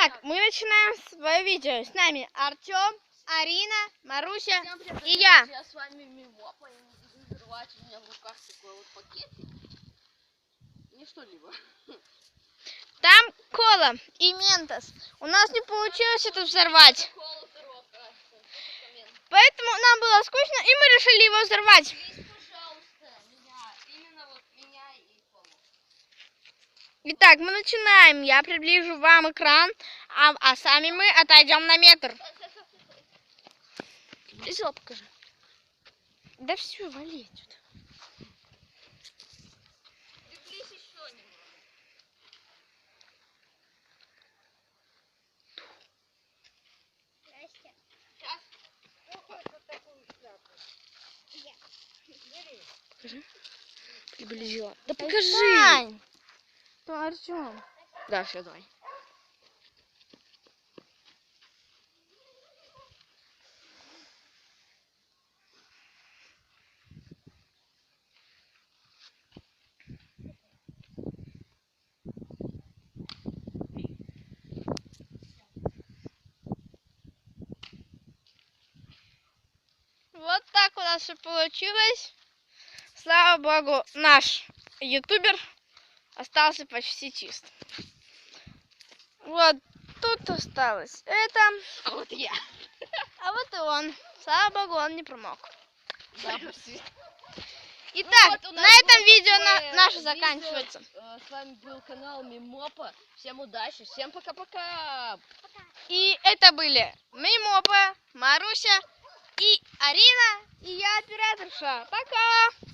Итак, мы начинаем свое видео. С нами Артем, Арина, Маруся и я. Я с вами Мимопа, я не буду взрывать, у меня в руках такой вот пакет. Не что-либо. Там кола и ментос. У нас не получилось это взорвать. Поэтому нам было скучно, и мы решили его взорвать. Пожалуйста, именно вот меня и колу. Итак, мы начинаем. Я приближу вам экран, а сами мы отойдем на метр. Весело покажи. Да все, вали отсюда. Приблизь еще немного. Здрасте. Сейчас. Покажи. Приблизила. Да Покажи. Артем. Да, все, давай. Вот так у нас все получилось. Слава богу, наш ютубер остался почти чист. Вот тут осталось это, А вот я. а вот и он. Слава богу, он не промок. Да, Итак, вот у нас на этом было видео такое наше видео. заканчивается. С вами был канал Мимопа. Всем удачи, всем пока-пока. И это были Мимопа, Маруся и Арина, и я операторша. Пока!